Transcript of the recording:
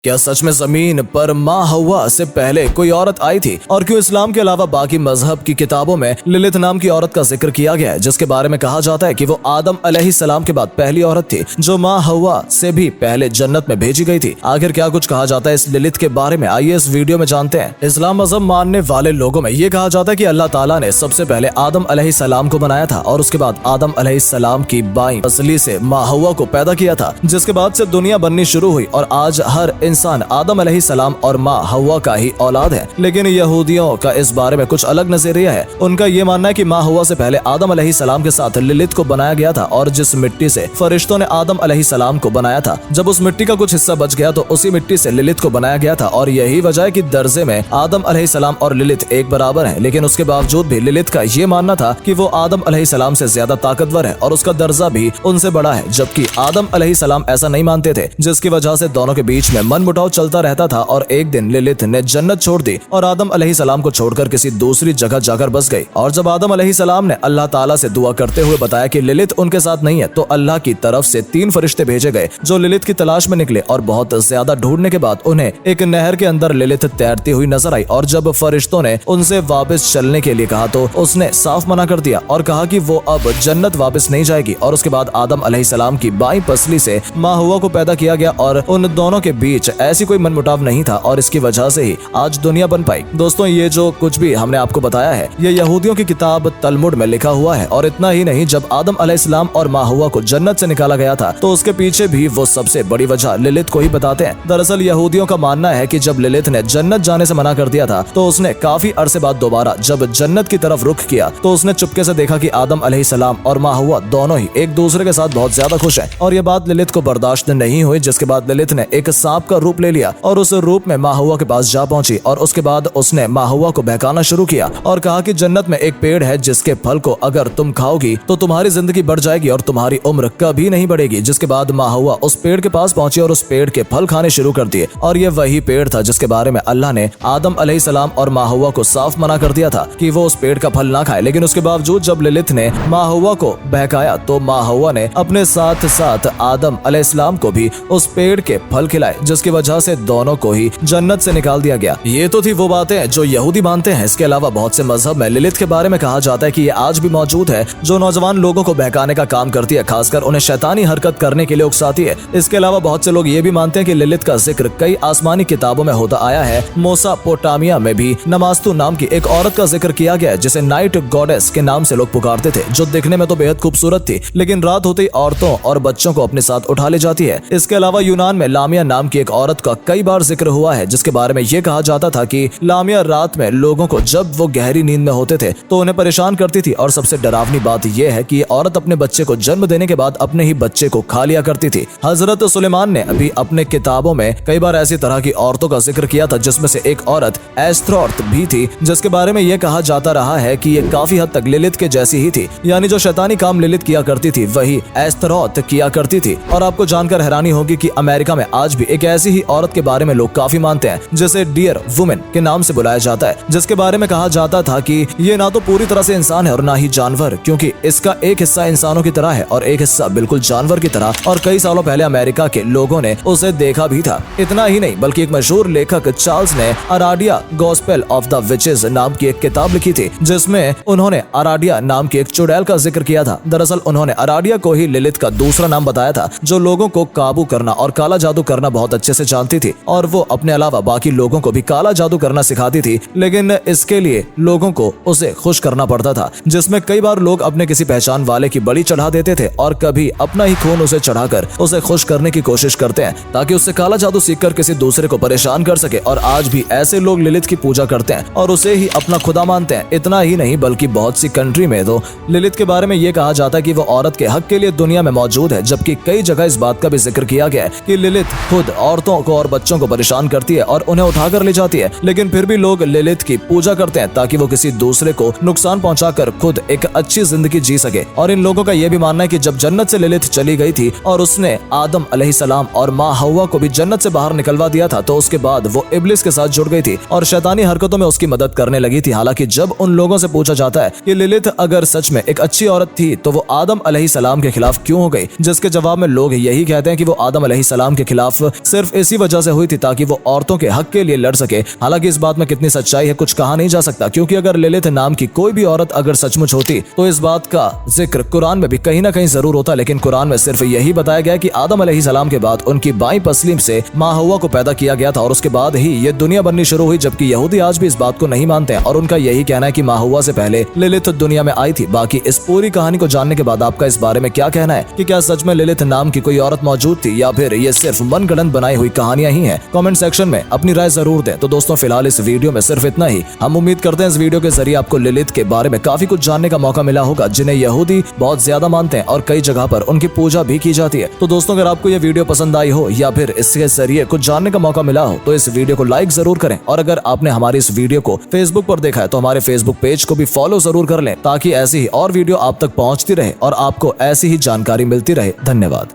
क्या सच में जमीन पर माँ हवा से पहले कोई औरत आई थी? और क्यों इस्लाम के अलावा बाकी मजहब की किताबों में लिलित नाम की औरत का जिक्र किया गया है, जिसके बारे में कहा जाता है कि वो आदम अलैहिस्सलाम के बाद पहली औरत थी जो माँ हवा से भी पहले जन्नत में भेजी गई थी। आखिर क्या कुछ कहा जाता है इस लिलित के बारे में, आइए इस वीडियो में जानते हैं। इस्लाम मजहब मानने वाले लोगों में ये कहा जाता है कि अल्लाह ताला ने सबसे पहले आदम अलैहिस्सलाम को बनाया था और उसके बाद आदम अलैहिस्सलाम की बाई असली से माँ हवा को पैदा किया था, जिसके बाद से दुनिया बननी शुरू हुई और आज हर इंसान आदम अलैहिस्सलाम और माँ हवा का ही औलाद है। लेकिन यहूदियों का इस बारे में कुछ अलग नजरिया है। उनका ये मानना है कि माँ हवा से पहले आदम अलैहिस्सलाम के साथ लिलित को बनाया गया था और जिस मिट्टी से फरिश्तों ने आदम अलैहिस्सलाम को बनाया था, जब उस मिट्टी का कुछ हिस्सा बच गया तो उसी मिट्टी से लिलित को बनाया गया था। और यही वजह है कि दर्जे में आदम अलैहिस्सलाम और लिलित एक बराबर है। लेकिन उसके बावजूद भी लिलित का ये मानना था कि वो आदम अलैहिस्सलाम से ज्यादा ताकतवर है और उसका दर्जा भी उनसे बड़ा है, जबकि आदम अलैहिस्सलाम ऐसा नहीं मानते थे, जिसकी वजह से दोनों के बीच में मनमुटाव चलता रहता था। और एक दिन लिलित ने जन्नत छोड़ दी और आदम अलैहिस्सलाम को छोड़कर किसी दूसरी जगह जाकर बस गई। और जब आदम अलैहिस्सलाम ने अल्लाह ताला से दुआ करते हुए बताया कि लिलित उनके साथ नहीं है, तो अल्लाह की तरफ से 3 फरिश्ते भेजे गए जो लिलित की तलाश में निकले और बहुत ज्यादा ढूंढने के बाद उन्हें एक नहर के अंदर लिलित तैरती हुई नजर आई। और जब फरिश्तों ने उनसे वापस चलने के लिए कहा तो उसने साफ मना कर दिया और कहा कि वो अब जन्नत वापस नहीं जाएगी। और उसके बाद आदम अलैहिस्सलाम की बाई पसली से माँ हवा को पैदा किया गया और उन दोनों के बीच ऐसी कोई मनमुटाव नहीं था और इसकी वजह से ही आज दुनिया बन पाई। दोस्तों, ये जो कुछ भी हमने आपको बताया है ये यहूदियों की किताब तलमुड में लिखा हुआ है। और इतना ही नहीं, जब आदम अलैहिस्सलाम और माँ हवा को जन्नत से निकाला गया था तो उसके पीछे भी वो सबसे बड़ी वजह लिलित को ही बताते हैं। दरअसल यहूदियों का मानना है कि जब लिलित ने जन्नत जाने से मना कर दिया था तो उसने काफी अरसे बाद दोबारा जब जन्नत की तरफ रुख किया तो उसने चुपके से देखा कि आदम अलैहिस्सलाम और माँ हवा दोनों ही एक दूसरे के साथ बहुत ज्यादा खुश हैं। और ये बात लिलित को बर्दाश्त नहीं हुई, जिसके बाद लिलित ने एक सांप का रूप ले लिया और उस रूप में माँ हवा के पास जा पहुंची। और उसके बाद उसने माँ हवा को बहकाना शुरू किया और कहा कि जन्नत में एक पेड़ है जिसके फल को अगर तुम खाओगी तो तुम्हारी जिंदगी बढ़ जाएगी और तुम्हारी उम्र कभी नहीं बढ़ेगी। जिसके बाद माँ हवा उस पेड़ के पास पहुंची और उस पेड़ के फल खाने शुरू कर दिए। और ये वही पेड़ था जिसके बारे में अल्लाह ने आदम अलैहिस्सलाम और माँ हवा को साफ मना कर दिया था कि वो उस पेड़ का फल ना खाए। लेकिन उसके बावजूद जब लिलित ने माँ हवा को बहकाया तो माँ हवा ने अपने साथ साथ आदम अलैहिस्सलाम को भी उस पेड़ के फल खिलाए, जिसकी वजह से दोनों को ही जन्नत से निकाल दिया गया। ये तो थी वो बातें जो यहूदी मानते हैं। इसके अलावा बहुत से मजहब में लिलित के बारे में कहा जाता है कि ये आज भी मौजूद है, जो नौजवान लोगों को बहकाने का काम करती है, खासकर उन्हें शैतानी हरकत करने के लिए उकसाती है। इसके अलावा बहुत से लोग ये भी मानते हैं कि लिलित का जिक्र कई आसमानी किताबों में होता आया है। मेसोपोटामिया में भी नमास्तु नाम की एक औरत का जिक्र किया गया है जिसे नाइट गॉडेस के नाम से लोग पुकारते थे, जो दिखने में तो बेहद खूबसूरत थी लेकिन रात होते ही औरतों और बच्चों को अपने साथ उठा ले जाती है। इसके अलावा यूनान में लामिया नाम की एक औरत का कई बार जिक्र हुआ है, जिसके बारे में ये कहा जाता था कि लामिया रात में लोगों को जब वो गहरी नींद में होते थे तो उन्हें परेशान करती थी। और सबसे डरावनी बात यह है कि ये औरत अपने बच्चे को जन्म देने के बाद अपने ही बच्चे को खा लिया करती थी। हजरत सुलेमान ने अभी अपने किताबों में कई बार ऐसी तरह की औरतों का जिक्र किया था, जिसमें से एक औरत एस्त्रोथ भी थी, जिसके बारे में यह कहा जाता रहा है कि ये काफी हद तक लिलित के जैसी ही थी, यानी जो शैतानी काम लिलित किया करती थी वही एस्त्रोथ किया करती थी। और आपको जानकर हैरानी होगी कि अमेरिका में आज भी एक ऐसी ही औरत के बारे में लोग काफी मानते हैं, जिसे डियर वुमेन के नाम से बुलाया जाता है, जिसके बारे में कहा जाता था कि ये ना तो पूरी तरह से इंसान है और ना ही जानवर, क्योंकि इसका एक हिस्सा इंसानों की तरह है और एक हिस्सा बिल्कुल जानवर की तरह। और कई सालों पहले अमेरिका के लोगों ने उसे देखा भी था। इतना ही नहीं बल्कि एक मशहूर लेखक चार्ल्स ने अराडिया गॉस्पेल ऑफ द विचेस नाम की एक किताब लिखी थी, जिसमें उन्होंने अराडिया नाम की एक चुड़ैल का जिक्र किया था। दरअसल उन्होंने अराडिया को ही लिलित का दूसरा नाम बताया था, जो लोगों को काबू करना और काला जादू करना बहुत अच्छे से जानती थी और वो अपने अलावा बाकी लोगों को भी काला जादू करना सिखाती थी। लेकिन इसके लिए लोगों को उसे खुश करना पड़ता था, जिसमें कई बार लोग अपने किसी पहचान वाले की बलि चढ़ा देते थे और कभी अपना ही खून उसे चढ़ाकर उसे खुश करने की कोशिश करते हैं ताकि उससे काला जादू सीखकर किसी दूसरे को परेशान कर सके। और आज भी ऐसे लोग लिलित की पूजा करते हैं और उसे ही अपना खुदा मानते हैं। इतना ही नहीं बल्कि बहुत सी कंट्री में तो लिलित के बारे में ये कहा जाता है कि वो औरत के हक के लिए दुनिया में मौजूद है, जबकि कई जगह इस बात का भी जिक्र किया गया है कि लिलित खुद औरतों को और बच्चों को परेशान करती है और उन्हें उठाकर ले जाती है। लेकिन फिर भी लोग लिलित की पूजा करते हैं ताकि वो किसी दूसरे को नुकसान पहुंचाकर खुद एक अच्छी जिंदगी जी सके। और इन लोगों का यह भी मानना है कि जब जन्नत से लिलित चली गई थी और उसने आदम अलैहिस्सलाम और माँ हवा को भी जन्नत से बाहर निकलवा दिया था, तो उसके बाद वो इब्लिस के साथ जुड़ गई थी और शैतानी हरकतों में उसकी मदद करने लगी थी। हालांकि जब उन लोगों से पूछा जाता है कि लिलित अगर सच में एक अच्छी औरत थी तो वो आदम अलैहिस्सलाम के खिलाफ क्यों हो गई, जिसके जवाब में लोग यही कहते हैं कि वो आदम अलैहिस्सलाम के खिलाफ सिर्फ सिर्फ इसी वजह से हुई थी ताकि वो औरतों के हक के लिए लड़ सके। हालांकि इस बात में कितनी सच्चाई है कुछ कहा नहीं जा सकता, क्योंकि अगर लिलिथ नाम की कोई भी औरत अगर सचमुच होती तो इस बात का जिक्र कुरान में भी कहीं ना कहीं जरूर होता। लेकिन कुरान में सिर्फ यही बताया गया कि आदम अलैहिस्सलाम के बाद उनकी बाईं पसली से माँ हव्वा को पैदा किया गया था और उसके बाद ही ये दुनिया बननी शुरू हुई। जबकि यहूदी आज भी इस बात को नहीं मानते हैं और उनका यही कहना है कि माँ हव्वा से पहले लिलिथ दुनिया में आई थी। बाकी इस पूरी कहानी को जानने के बाद आपका इस बारे में क्या कहना है कि क्या सच में लिलिथ नाम की कोई औरत मौजूद थी या फिर ये सिर्फ मनगढ़ंत बनाई हुई कहानियां ही हैं? कमेंट सेक्शन में अपनी राय जरूर दें। तो दोस्तों फिलहाल इस वीडियो में सिर्फ इतना ही। हम उम्मीद करते हैं इस वीडियो के जरिए आपको लिलिथ के बारे में काफी कुछ जानने का मौका मिला होगा, जिन्हें यहूदी बहुत ज्यादा मानते हैं और कई जगह पर उनकी पूजा भी की जाती है। तो दोस्तों अगर आपको ये वीडियो पसंद आई हो या फिर इसके जरिए कुछ जानने का मौका मिला हो तो इस वीडियो को लाइक जरूर करें। और अगर आपने हमारी इस वीडियो को फेसबुक पर देखा है तो हमारे फेसबुक पेज को भी फॉलो जरूर कर लें, ताकि ऐसी ही और वीडियो आप तक पहुंचती रहे और आपको ऐसी ही जानकारी मिलती रहे। धन्यवाद।